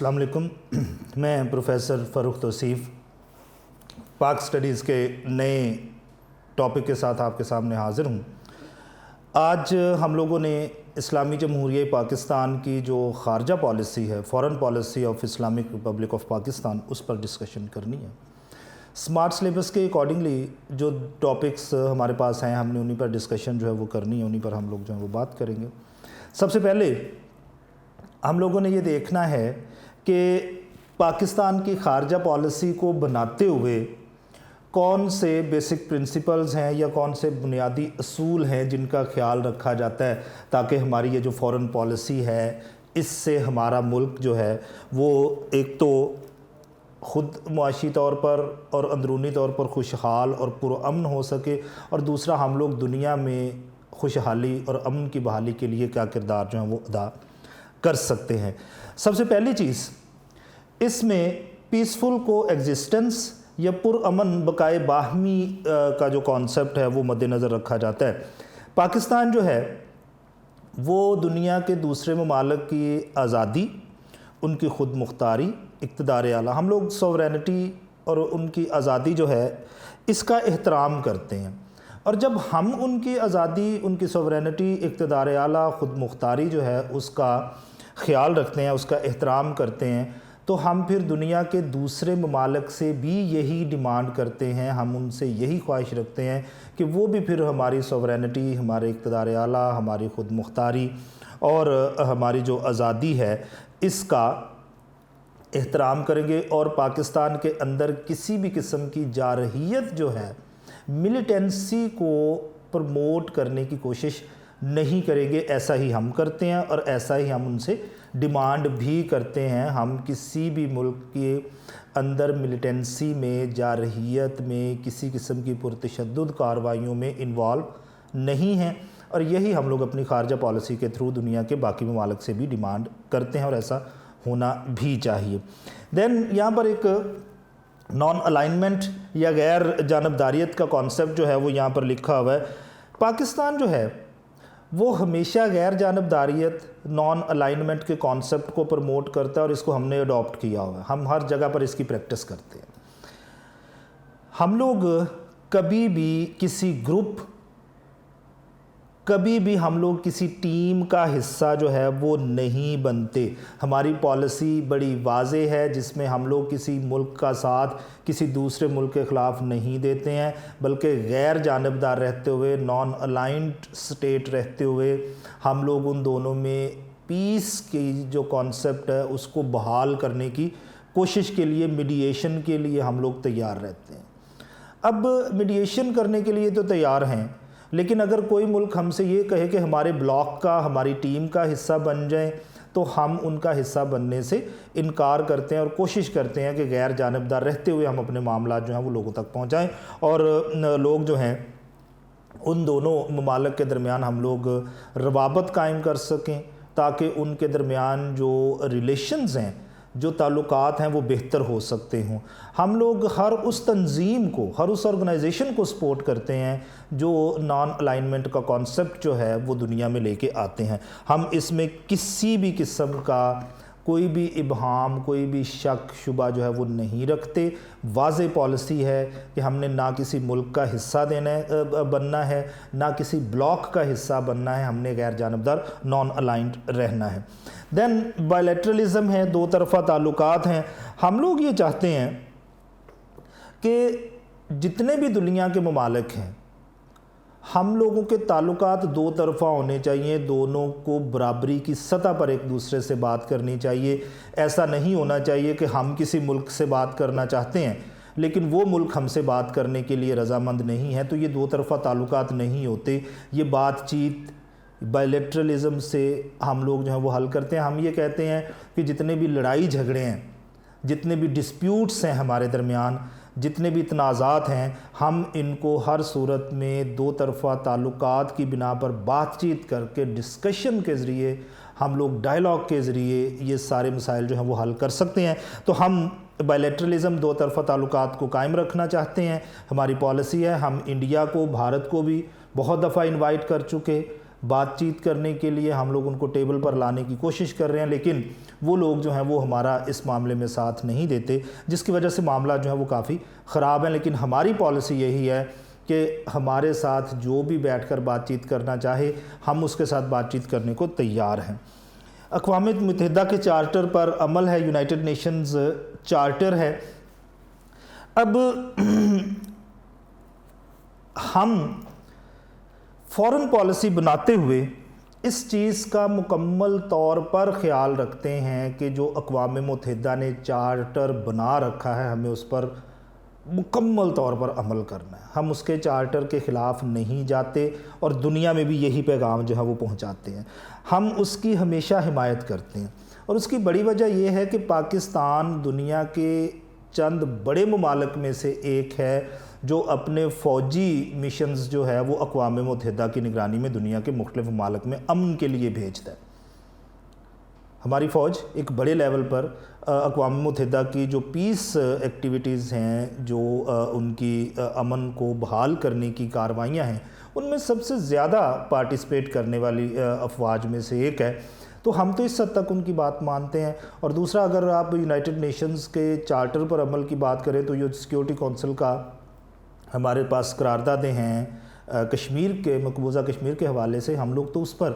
السلام علیکم، میں پروفیسر فاروق توصیف پاک سٹڈیز کے نئے ٹاپک کے ساتھ آپ کے سامنے حاضر ہوں۔ آج ہم لوگوں نے اسلامی جمہوریہ پاکستان کی جو خارجہ پالیسی ہے، foreign policy of Islamic Republic of Pakistan, اس پر ڈسکشن کرنی ہے۔ سمارٹ سلیبس کے اکارڈنگلی جو ٹاپکس ہمارے پاس ہیں، ہم نے انہی پر ڈسکشن جو ہے وہ کرنی ہے، انہی پر ہم لوگ جو ہے وہ بات کریں گے۔ سب سے پہلے ہم لوگوں نے یہ دیکھنا ہے کہ پاکستان کی خارجہ پالیسی کو بناتے ہوئے کون سے بیسک پرنسپلز ہیں یا کون سے بنیادی اصول ہیں جن کا خیال رکھا جاتا ہے تاکہ ہماری یہ جو فورن پالیسی ہے اس سے ہمارا ملک جو ہے وہ ایک تو خود معاشی طور پر اور اندرونی طور پر خوشحال اور پرامن ہو سکے، اور دوسرا ہم لوگ دنیا میں خوشحالی اور امن کی بحالی کے لیے کیا کردار جو ہیں وہ ادا کر سکتے ہیں۔ سب سے پہلی چیز اس میں پیسفل کو ایگزسٹنس یا پرامن بقائے باہمی کا جو کانسیپٹ ہے وہ مد نظر رکھا جاتا ہے۔ پاکستان جو ہے وہ دنیا کے دوسرے ممالک کی آزادی، ان کی خود مختاری، اقتدار اعلیٰ، ہم لوگ سوورینٹی اور ان کی آزادی جو ہے اس کا احترام کرتے ہیں، اور جب ہم ان کی آزادی، ان کی سوورینٹی، اقتدار اعلیٰ، خود مختاری جو ہے اس کا خیال رکھتے ہیں، اس کا احترام کرتے ہیں، تو ہم پھر دنیا کے دوسرے ممالک سے بھی یہی ڈیمانڈ کرتے ہیں، ہم ان سے یہی خواہش رکھتے ہیں کہ وہ بھی پھر ہماری سوورینٹی، ہمارے اقتدار اعلیٰ، ہماری خود مختاری اور ہماری جو آزادی ہے اس کا احترام کریں گے، اور پاکستان کے اندر کسی بھی قسم کی جارحیت جو ہے، ملیٹنسی کو پروموٹ کرنے کی کوشش نہیں کریں گے۔ ایسا ہی ہم کرتے ہیں اور ایسا ہی ہم ان سے ڈیمانڈ بھی کرتے ہیں۔ ہم کسی بھی ملک کے اندر ملیٹنسی میں، جارحیت میں، کسی قسم کی پرتشدد کارروائیوں میں انوالو نہیں ہیں، اور یہی ہم لوگ اپنی خارجہ پالیسی کے تھرو دنیا کے باقی ممالک سے بھی ڈیمانڈ کرتے ہیں، اور ایسا ہونا بھی چاہیے۔ دین یہاں پر ایک نان الائنمنٹ یا غیر جانبداریت کا کانسیپٹ جو ہے وہ یہاں پر لکھا ہوا ہے۔ پاکستان جو ہے وہ ہمیشہ غیر جانبداریت، نان الائنمنٹ کے کانسیپٹ کو پروموٹ کرتا ہے، اور اس کو ہم نے اڈاپٹ کیا ہوا ہے، ہم ہر جگہ پر اس کی پریکٹس کرتے ہیں۔ ہم لوگ کبھی بھی کسی گروپ، کبھی بھی ہم لوگ کسی ٹیم کا حصہ جو ہے وہ نہیں بنتے۔ ہماری پالیسی بڑی واضح ہے جس میں ہم لوگ کسی ملک کا ساتھ کسی دوسرے ملک کے خلاف نہیں دیتے ہیں، بلکہ غیر جانبدار رہتے ہوئے، نان الائنڈ سٹیٹ رہتے ہوئے ہم لوگ ان دونوں میں پیس کی جو کانسیپٹ ہے اس کو بحال کرنے کی کوشش کے لیے، میڈییشن کے لیے ہم لوگ تیار رہتے ہیں۔ اب میڈییشن کرنے کے لیے تو تیار ہیں، لیکن اگر کوئی ملک ہم سے یہ کہے کہ ہمارے بلاک کا، ہماری ٹیم کا حصہ بن جائیں، تو ہم ان کا حصہ بننے سے انکار کرتے ہیں اور کوشش کرتے ہیں کہ غیر جانبدار رہتے ہوئے ہم اپنے معاملات جو ہیں وہ لوگوں تک پہنچائیں، اور لوگ جو ہیں ان دونوں ممالک کے درمیان ہم لوگ روابط قائم کر سکیں، تاکہ ان کے درمیان جو ریلیشنز ہیں، جو تعلقات ہیں وہ بہتر ہو سکتے ہوں۔ ہم لوگ ہر اس تنظیم کو، ہر اس آرگنائزیشن کو سپورٹ کرتے ہیں جو نان الائنمنٹ کا کانسیپٹ جو ہے وہ دنیا میں لے کے آتے ہیں۔ ہم اس میں کسی بھی قسم کا کوئی بھی ابہام، کوئی بھی شک شبہ جو ہے وہ نہیں رکھتے۔ واضح پالیسی ہے کہ ہم نے نہ کسی ملک کا حصہ بننا ہے، نہ کسی بلاک کا حصہ بننا ہے، ہم نے غیر جانبدار، نان الائنڈ رہنا ہے۔ دین بائیلیٹرلزم ہے، دو طرفہ تعلقات ہیں۔ ہم لوگ یہ چاہتے ہیں کہ جتنے بھی دنیا کے ممالک ہیں، ہم لوگوں کے تعلقات دو طرفہ ہونے چاہیے، دونوں کو برابری کی سطح پر ایک دوسرے سے بات کرنی چاہیے۔ ایسا نہیں ہونا چاہیے کہ ہم کسی ملک سے بات کرنا چاہتے ہیں لیکن وہ ملک ہم سے بات کرنے کے لیے رضامند نہیں ہے، تو یہ دو طرفہ تعلقات نہیں ہوتے۔ یہ بات چیت بائیلیٹرلزم سے ہم لوگ جو ہیں وہ حل کرتے ہیں۔ ہم یہ کہتے ہیں کہ جتنے بھی لڑائی جھگڑے ہیں، جتنے بھی ڈسپیوٹس ہیں ہمارے درمیان، جتنے بھی تنازعات ہیں، ہم ان کو ہر صورت میں دو طرفہ تعلقات کی بنا پر بات چیت کر کے، ڈسکشن کے ذریعے، ہم لوگ ڈائلاگ کے ذریعے یہ سارے مسائل جو ہیں وہ حل کر سکتے ہیں۔ تو ہم بائیلیٹرلزم، دو طرفہ تعلقات کو قائم رکھنا چاہتے ہیں، ہماری پالیسی ہے۔ ہم انڈیا کو، بھارت کو بھی بہت دفعہ انوائٹ کر چکے، بات چیت کرنے کے لیے ہم لوگ ان کو ٹیبل پر لانے کی کوشش کر رہے ہیں، لیکن وہ لوگ جو ہیں وہ ہمارا اس معاملے میں ساتھ نہیں دیتے، جس کی وجہ سے معاملہ جو ہے وہ کافی خراب ہے۔ لیکن ہماری پالیسی یہی ہے کہ ہمارے ساتھ جو بھی بیٹھ کر بات چیت کرنا چاہے ہم اس کے ساتھ بات چیت کرنے کو تیار ہیں۔ اقوام متحدہ کے چارٹر پر عمل ہے، یونائٹڈ نیشنز چارٹر ہے۔ اب ہم فورن پالیسی بناتے ہوئے اس چیز کا مکمل طور پر خیال رکھتے ہیں کہ جو اقوام متحدہ نے چارٹر بنا رکھا ہے ہمیں اس پر مکمل طور پر عمل کرنا ہے۔ ہم اس کے چارٹر کے خلاف نہیں جاتے اور دنیا میں بھی یہی پیغام جو ہے وہ پہنچاتے ہیں۔ ہم اس کی ہمیشہ حمایت کرتے ہیں، اور اس کی بڑی وجہ یہ ہے کہ پاکستان دنیا کے چند بڑے ممالک میں سے ایک ہے جو اپنے فوجی مشنز جو ہے وہ اقوام متحدہ کی نگرانی میں دنیا کے مختلف ممالک میں امن کے لیے بھیجتا ہے۔ ہماری فوج ایک بڑے لیول پر اقوام متحدہ کی جو پیس ایکٹیویٹیز ہیں، جو ان کی امن کو بحال کرنے کی کارروائیاں ہیں، ان میں سب سے زیادہ پارٹیسپیٹ کرنے والی افواج میں سے ایک ہے۔ تو ہم تو اس حد تک ان کی بات مانتے ہیں۔ اور دوسرا، اگر آپ یونائٹڈ نیشنز کے چارٹر پر عمل کی بات کریں تو یہ سیکیورٹی کونسل کا ہمارے پاس قراردادیں ہیں کشمیر کے، مقبوضہ کشمیر کے حوالے سے، ہم لوگ تو اس پر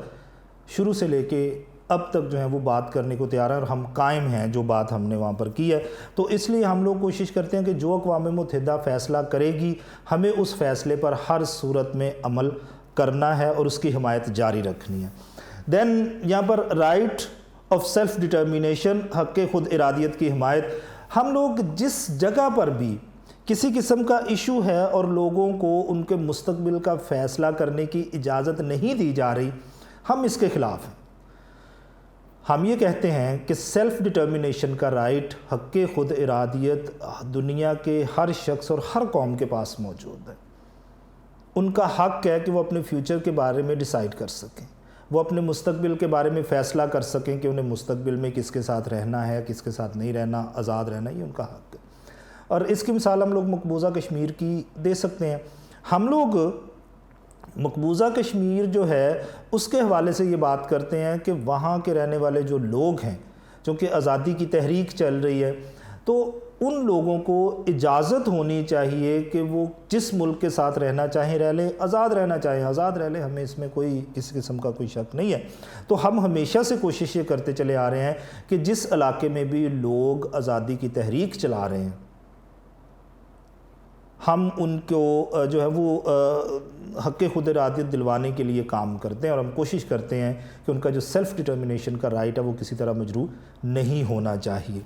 شروع سے لے کے اب تک جو ہے وہ بات کرنے کو تیار ہیں، اور ہم قائم ہیں جو بات ہم نے وہاں پر کی ہے۔ تو اس لیے ہم لوگ کوشش کرتے ہیں کہ جو اقوام متحدہ فیصلہ کرے گی ہمیں اس فیصلے پر ہر صورت میں عمل کرنا ہے اور اس کی حمایت جاری رکھنی ہے۔ دین یہاں پر رائٹ آف سیلف ڈٹرمینیشن، حق خود ارادیت کی حمایت۔ ہم لوگ جس جگہ پر بھی کسی قسم کا ایشو ہے اور لوگوں کو ان کے مستقبل کا فیصلہ کرنے کی اجازت نہیں دی جا رہی، ہم اس کے خلاف ہیں۔ ہم یہ کہتے ہیں کہ سیلف ڈٹرمینیشن کا رائٹ، حق خود ارادیت دنیا کے ہر شخص اور ہر قوم کے پاس موجود ہے۔ ان کا حق ہے کہ وہ اپنے فیوچر کے بارے میں ڈیسائیڈ کر سکیں، وہ اپنے مستقبل کے بارے میں فیصلہ کر سکیں کہ انہیں مستقبل میں کس کے ساتھ رہنا ہے، کس کے ساتھ نہیں رہنا، آزاد رہنا، یہ ان کا حق ہے۔ اور اس کی مثال ہم لوگ مقبوضہ کشمیر کی دے سکتے ہیں۔ ہم لوگ مقبوضہ کشمیر جو ہے اس کے حوالے سے یہ بات کرتے ہیں کہ وہاں کے رہنے والے جو لوگ ہیں، چونکہ آزادی کی تحریک چل رہی ہے، تو ان لوگوں کو اجازت ہونی چاہیے کہ وہ جس ملک کے ساتھ رہنا چاہیں رہ لیں، آزاد رہنا چاہیں آزاد رہ لیں، ہمیں اس میں کوئی کسی قسم کا کوئی شک نہیں ہے۔ تو ہم ہمیشہ سے کوشش یہ کرتے چلے آ رہے ہیں کہ جس علاقے میں بھی لوگ آزادی کی تحریک چلا رہے ہیں ہم ان کو جو ہے وہ حق خود ارادیت دلوانے کے لیے کام کرتے ہیں، اور ہم کوشش کرتے ہیں کہ ان کا جو سیلف ڈٹرمینیشن کا رائٹ ہے وہ کسی طرح مجروح نہیں ہونا چاہیے۔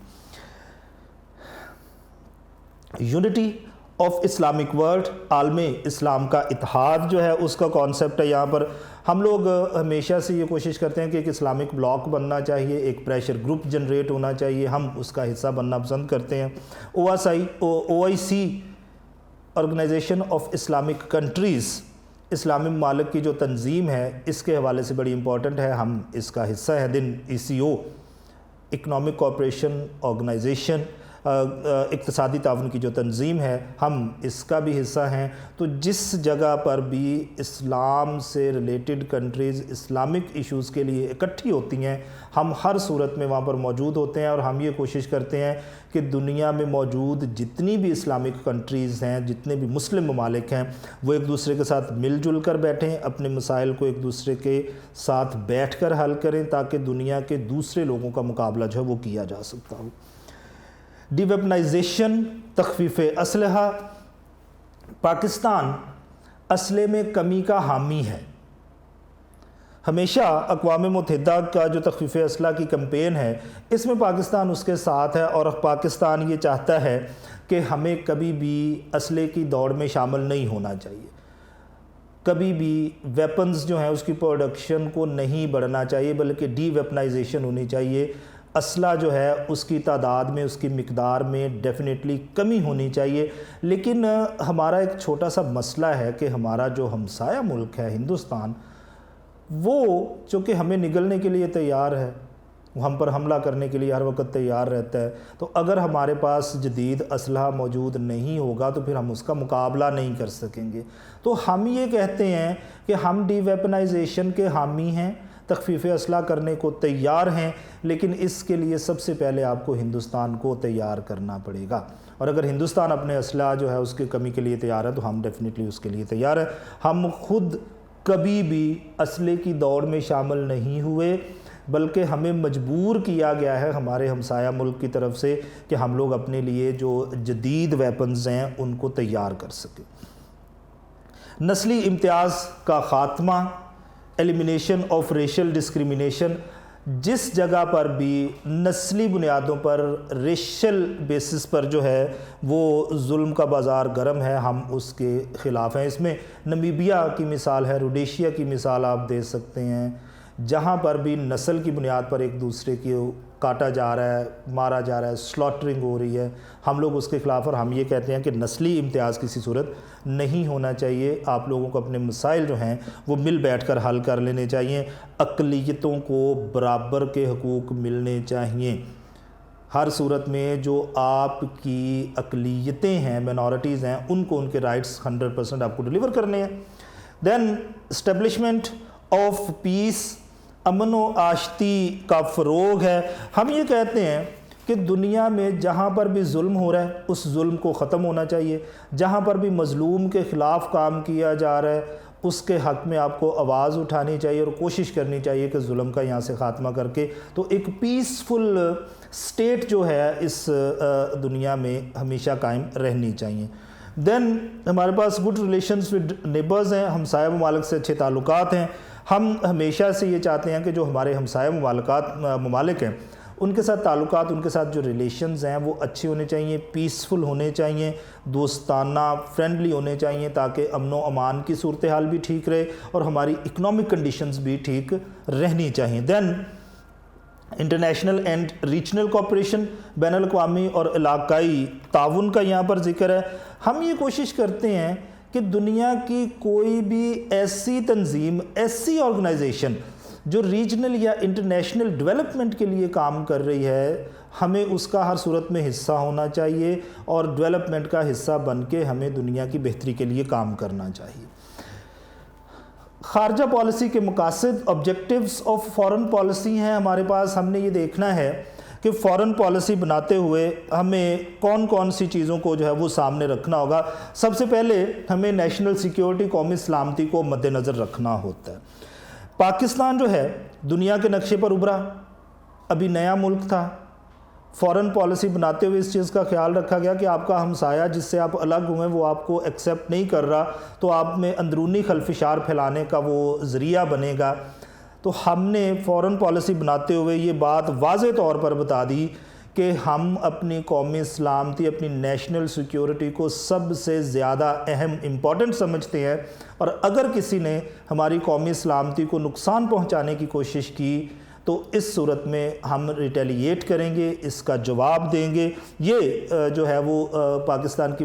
یونٹی آف اسلامک ورلڈ، عالم اسلام کا اتحاد جو ہے اس کا کانسیپٹ ہے۔ یہاں پر ہم لوگ ہمیشہ سے یہ کوشش کرتے ہیں کہ ایک اسلامک بلاک بننا چاہیے، ایک پریشر گروپ جنریٹ ہونا چاہیے، ہم اس کا حصہ بننا پسند کرتے ہیں۔ او آئی سی آرگنائزیشن آف اسلامک کنٹریز، اسلامی ممالک کی جو تنظیم ہے اس کے حوالے سے بڑی امپورٹنٹ ہے، ہم اس کا حصہ ہیں۔ دن ECO، اکنامک کوآپریشن آرگنائزیشن، اقتصادی تعاون کی جو تنظیم ہے، ہم اس کا بھی حصہ ہیں۔ تو جس جگہ پر بھی اسلام سے ریلیٹڈ کنٹریز اسلامک ایشوز کے لیے اکٹھی ہوتی ہیں ہم ہر صورت میں وہاں پر موجود ہوتے ہیں، اور ہم یہ کوشش کرتے ہیں کہ دنیا میں موجود جتنی بھی اسلامک کنٹریز ہیں، جتنے بھی مسلم ممالک ہیں، وہ ایک دوسرے کے ساتھ مل جل کر بیٹھیں، اپنے مسائل کو ایک دوسرے کے ساتھ بیٹھ کر حل کریں تاکہ دنیا کے دوسرے لوگوں کا مقابلہ جو ہے وہ کیا جا سکتا ہو۔ ڈی ویپنائزیشن، تخفیف اسلحہ۔ پاکستان اسلحے میں کمی کا حامی ہے۔ ہمیشہ اقوام متحدہ کا جو تخفیف اسلحہ کی کمپین ہے اس میں پاکستان اس کے ساتھ ہے، اور پاکستان یہ چاہتا ہے کہ ہمیں کبھی بھی اسلحے کی دوڑ میں شامل نہیں ہونا چاہیے، کبھی بھی ویپنز جو ہیں اس کی پروڈکشن کو نہیں بڑھنا چاہیے، بلکہ ڈی ویپنائزیشن ہونی چاہیے۔ اسلحہ جو ہے اس کی تعداد میں، اس کی مقدار میں ڈیفینیٹلی کمی ہونی چاہیے۔ لیکن ہمارا ایک چھوٹا سا مسئلہ ہے کہ ہمارا جو ہمسایہ ملک ہے ہندوستان، وہ چونکہ ہمیں نگلنے کے لیے تیار ہے، ہم پر حملہ کرنے کے لیے ہر وقت تیار رہتا ہے، تو اگر ہمارے پاس جدید اسلحہ موجود نہیں ہوگا تو پھر ہم اس کا مقابلہ نہیں کر سکیں گے۔ تو ہم یہ کہتے ہیں کہ ہم ڈی ویپنائزیشن کے حامی ہیں، تخفیف اسلحہ کرنے کو تیار ہیں، لیکن اس کے لیے سب سے پہلے آپ کو ہندوستان کو تیار کرنا پڑے گا، اور اگر ہندوستان اپنے اسلحہ جو ہے اس کی کمی کے لیے تیار ہے تو ہم ڈیفینیٹلی اس کے لیے تیار ہیں۔ ہم خود کبھی بھی اسلحے کی دوڑ میں شامل نہیں ہوئے، بلکہ ہمیں مجبور کیا گیا ہے ہمارے ہمسایہ ملک کی طرف سے کہ ہم لوگ اپنے لیے جو جدید ویپنز ہیں ان کو تیار کر سکیں۔ نسلی امتیاز کا خاتمہ، ایلیمینیشن آف ریشل ڈسکریمنیشن، جس جگہ پر بھی نسلی بنیادوں پر ریشل بیسس پر جو ہے وہ ظلم کا بازار گرم ہے، ہم اس کے خلاف ہیں۔ اس میں نمیبیا کی مثال ہے، روڈیشیا کی مثال آپ دے سکتے ہیں، جہاں پر بھی نسل کی بنیاد پر ایک دوسرے کو کاٹا جا رہا ہے، مارا جا رہا ہے، سلاٹرنگ ہو رہی ہے، ہم لوگ اس کے خلاف، اور ہم یہ کہتے ہیں کہ نسلی امتیاز کسی صورت نہیں ہونا چاہیے۔ آپ لوگوں کو اپنے مسائل جو ہیں وہ مل بیٹھ کر حل کر لینے چاہیے، اقلیتوں کو برابر کے حقوق ملنے چاہیے۔ ہر صورت میں جو آپ کی اقلیتیں ہیں، مینورٹیز ہیں، ان کو ان کے رائٹس 100% آپ کو ڈیلیور کرنے ہیں۔ دین اسٹیبلشمنٹ آف پیس، امن و آشتی کا فروغ ہے۔ ہم یہ کہتے ہیں کہ دنیا میں جہاں پر بھی ظلم ہو رہا ہے اس ظلم کو ختم ہونا چاہیے، جہاں پر بھی مظلوم کے خلاف کام کیا جا رہا ہے اس کے حق میں آپ کو آواز اٹھانی چاہیے اور کوشش کرنی چاہیے کہ ظلم کا یہاں سے خاتمہ کر کے تو ایک پیسفل سٹیٹ جو ہے اس دنیا میں ہمیشہ قائم رہنی چاہیے۔ دین ہمارے پاس گڈ ریلیشنز ود نیبرز ہیں، ہمسایہ ممالک سے اچھے تعلقات ہیں۔ ہم ہمیشہ سے یہ چاہتے ہیں کہ جو ہمارے ہمسایہ ممالک ہیں ان کے ساتھ تعلقات، ان کے ساتھ جو ریلیشنز ہیں وہ اچھے ہونے چاہیے، پیسفل ہونے چاہیے، دوستانہ، فرینڈلی ہونے چاہیے، تاکہ امن و امان کی صورتحال بھی ٹھیک رہے اور ہماری اکنامک کنڈیشنز بھی ٹھیک رہنی چاہیے۔ دین انٹرنیشنل اینڈ ریجنل کوآپریشن، بین الاقوامی اور علاقائی تعاون کا یہاں پر ذکر ہے۔ ہم یہ کوشش کرتے ہیں کہ دنیا کی کوئی بھی ایسی تنظیم، ایسی آرگنائزیشن جو ریجنل یا انٹرنیشنل ڈیولپمنٹ کے لیے کام کر رہی ہے، ہمیں اس کا ہر صورت میں حصہ ہونا چاہیے اور ڈیولپمنٹ کا حصہ بن کے ہمیں دنیا کی بہتری کے لیے کام کرنا چاہیے۔ خارجہ پالیسی کے مقاصد، آبجیکٹیوز آف فارن پالیسی ہیں ہمارے پاس۔ ہم نے یہ دیکھنا ہے کہ فارن پالیسی بناتے ہوئے ہمیں کون کون سی چیزوں کو جو ہے وہ سامنے رکھنا ہوگا۔ سب سے پہلے ہمیں نیشنل سیکیورٹی، قومی سلامتی کو مد نظر رکھنا ہوتا ہے۔ پاکستان جو ہے دنیا کے نقشے پر ابھرا، ابھی نیا ملک تھا، فارن پالیسی بناتے ہوئے اس چیز کا خیال رکھا گیا کہ آپ کا ہمسایہ جس سے آپ الگ ہوئے وہ آپ کو ایکسیپٹ نہیں کر رہا تو آپ میں اندرونی خلفشار پھیلانے کا وہ ذریعہ بنے گا۔ تو ہم نے فارن پالیسی بناتے ہوئے یہ بات واضح طور پر بتا دی کہ ہم اپنی قومی سلامتی، اپنی نیشنل سیکیورٹی کو سب سے زیادہ اہم امپورٹنٹ سمجھتے ہیں، اور اگر کسی نے ہماری قومی سلامتی کو نقصان پہنچانے کی کوشش کی تو اس صورت میں ہم ریٹیلیٹ کریں گے، اس کا جواب دیں گے۔ یہ جو ہے وہ پاکستان کی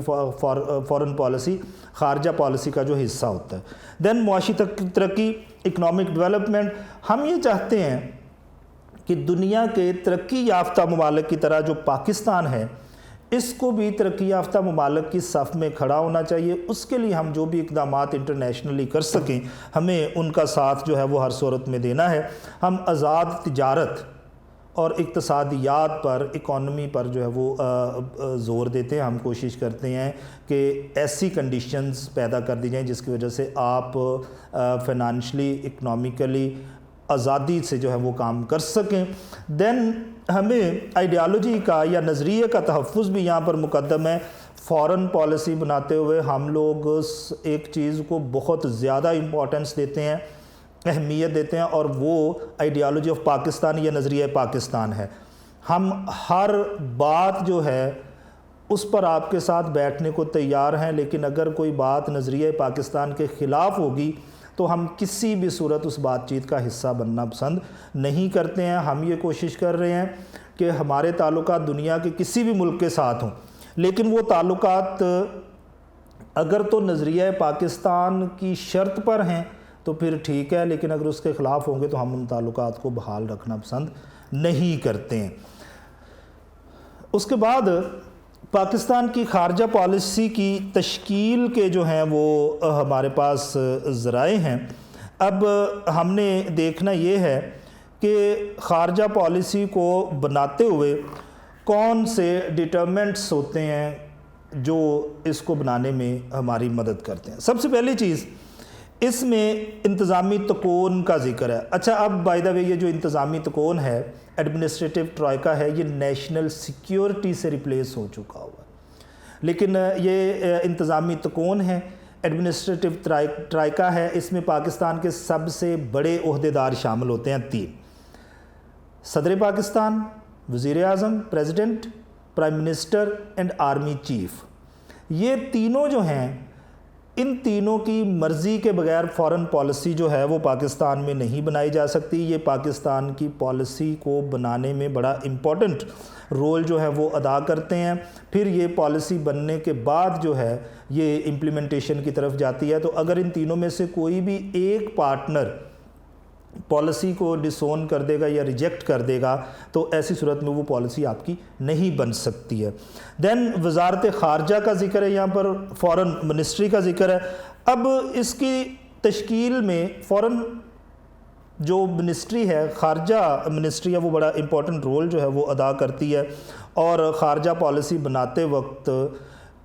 فارن پالیسی، خارجہ پالیسی کا جو حصہ ہوتا ہے۔ دین معاشی ترقی، اکنامک ڈیولپمنٹ، ہم یہ چاہتے ہیں کہ دنیا کے ترقی یافتہ ممالک کی طرح جو پاکستان ہے اس کو بھی ترقی یافتہ ممالک کی صف میں کھڑا ہونا چاہیے۔ اس کے لیے ہم جو بھی اقدامات انٹرنیشنلی کر سکیں ہمیں ان کا ساتھ جو ہے وہ ہر صورت میں دینا ہے۔ ہم آزاد تجارت اور اقتصادیات پر، اکانومی پر جو ہے وہ زور دیتے ہیں۔ ہم کوشش کرتے ہیں کہ ایسی کنڈیشنز پیدا کر دی جائیں جس کی وجہ سے آپ فائنانشلی، اکنامیکلی آزادی سے جو ہے وہ کام کر سکیں۔ دین ہمیں آئیڈیالوجی کا یا نظریے کا تحفظ بھی یہاں پر مقدم ہے۔ فارن پالیسی بناتے ہوئے ہم لوگ ایک چیز کو بہت زیادہ امپورٹنس دیتے ہیں، اہمیت دیتے ہیں، اور وہ آئیڈیالوجی آف پاکستان یا نظریہ پاکستان ہے۔ ہم ہر بات جو ہے اس پر آپ کے ساتھ بیٹھنے کو تیار ہیں، لیکن اگر کوئی بات نظریہ پاکستان کے خلاف ہوگی تو ہم کسی بھی صورت اس بات چیت کا حصہ بننا پسند نہیں کرتے ہیں۔ ہم یہ کوشش کر رہے ہیں کہ ہمارے تعلقات دنیا کے کسی بھی ملک کے ساتھ ہوں، لیکن وہ تعلقات اگر تو نظریہ پاکستان کی شرط پر ہیں تو پھر ٹھیک ہے، لیکن اگر اس کے خلاف ہوں گے تو ہم ان تعلقات کو بحال رکھنا پسند نہیں کرتے ہیں۔ اس کے بعد پاکستان کی خارجہ پالیسی کی تشکیل کے جو ہیں وہ ہمارے پاس ذرائع ہیں. اب ہم نے دیکھنا یہ ہے کہ خارجہ پالیسی کو بناتے ہوئے کون سے ڈٹرمنٹس ہوتے ہیں جو اس کو بنانے میں ہماری مدد کرتے ہیں. سب سے پہلی چیز اس میں انتظامی تکون کا ذکر ہے. اچھا اب بائی دا وے یہ جو انتظامی تکون ہے، ایڈمنسٹریٹو ٹرائکا ہے، یہ نیشنل سیکیورٹی سے ریپلیس ہو چکا ہوا ہے. لیکن یہ انتظامی تکون ہے، ایڈمنسٹریٹو ٹرائکا ہے، اس میں پاکستان کے سب سے بڑے عہدیدار شامل ہوتے ہیں 3: صدر پاکستان، وزیر اعظم، president, prime minister and army chief. یہ تینوں جو ہیں، ان تینوں کی مرضی کے بغیر فارن پالیسی جو ہے وہ پاکستان میں نہیں بنائی جا سکتی. یہ پاکستان کی پالیسی کو بنانے میں بڑا امپورٹنٹ رول جو ہے وہ ادا کرتے ہیں. پھر یہ پالیسی بننے کے بعد جو ہے یہ امپلیمنٹیشن کی طرف جاتی ہے. تو اگر ان تینوں میں سے کوئی بھی ایک پارٹنر پالیسی کو ڈسون کر دے گا یا ریجیکٹ کر دے گا تو ایسی صورت میں وہ پالیسی آپ کی نہیں بن سکتی ہے. دین وزارت خارجہ کا ذکر ہے، یہاں پر فارن منسٹری کا ذکر ہے. اب اس کی تشکیل میں فارن جو منسٹری ہے، خارجہ منسٹری ہے، وہ بڑا امپورٹنٹ رول جو ہے وہ ادا کرتی ہے. اور خارجہ پالیسی بناتے وقت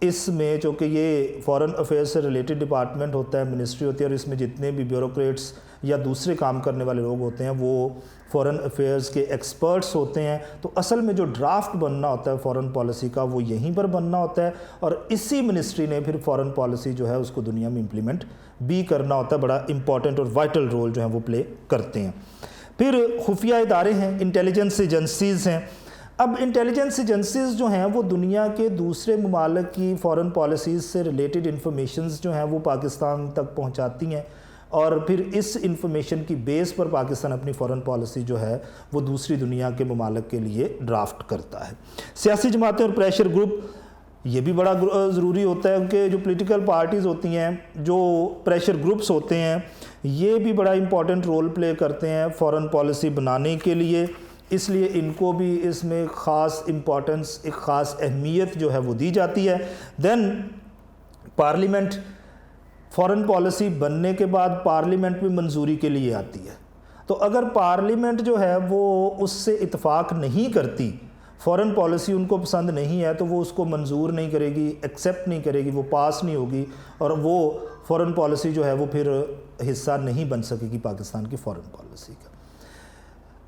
اس میں چونکہ یہ فارن افیئرس سے ریلیٹڈ ڈپارٹمنٹ ہوتا ہے، منسٹری ہوتی ہے، اور اس میں جتنے بھی بیوروکریٹس یا دوسرے کام کرنے والے لوگ ہوتے ہیں وہ فارن افیئرس کے ایکسپرٹس ہوتے ہیں. تو اصل میں جو ڈرافٹ بننا ہوتا ہے فارن پالیسی کا وہ یہیں پر بننا ہوتا ہے، اور اسی منسٹری نے پھر فارن پالیسی جو ہے اس کو دنیا میں امپلیمنٹ بھی کرنا ہوتا ہے. بڑا امپورٹنٹ اور وائٹل رول جو ہے وہ پلے کرتے ہیں. پھر خفیہ ادارے ہیں، انٹیلیجنس ایجنسیز ہیں. اب انٹیلیجنس ایجنسیز جو ہیں وہ دنیا کے دوسرے ممالک کی فارن پالیسیز سے ریلیٹڈ انفارمیشنز جو ہیں وہ پاکستان تک پہنچاتی ہیں، اور پھر اس انفارمیشن کی بیس پر پاکستان اپنی فارن پالیسی جو ہے وہ دوسری دنیا کے ممالک کے لیے ڈرافٹ کرتا ہے. سیاسی جماعتیں اور پریشر گروپ، یہ بھی بڑا ضروری ہوتا ہے کہ جو پولیٹیکل پارٹیز ہوتی ہیں، جو پریشر گروپس ہوتے ہیں، یہ بھی بڑا امپورٹنٹ رول پلے کرتے ہیں فارن پالیسی بنانے کے لیے. اس لیے ان کو بھی اس میں خاص امپورٹنس، ایک خاص اہمیت جو ہے وہ دی جاتی ہے. دین پارلیمنٹ، فارن پالیسی بننے کے بعد پارلیمنٹ میں منظوری کے لیے آتی ہے. تو اگر پارلیمنٹ جو ہے وہ اس سے اتفاق نہیں کرتی، فارن پالیسی ان کو پسند نہیں ہے، تو وہ اس کو منظور نہیں کرے گی، ایکسیپٹ نہیں کرے گی، وہ پاس نہیں ہوگی، اور وہ فارن پالیسی جو ہے وہ پھر حصہ نہیں بن سکے گی پاکستان کی فارن پالیسی کا.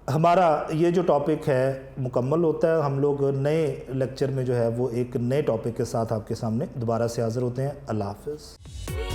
ہمارا یہ جو ٹاپک ہے مکمل ہوتا ہے. ہم لوگ نئے لیکچر میں جو ہے وہ ایک نئے ٹاپک کے ساتھ آپ کے سامنے دوبارہ سے حاضر ہوتے ہیں. اللہ حافظ.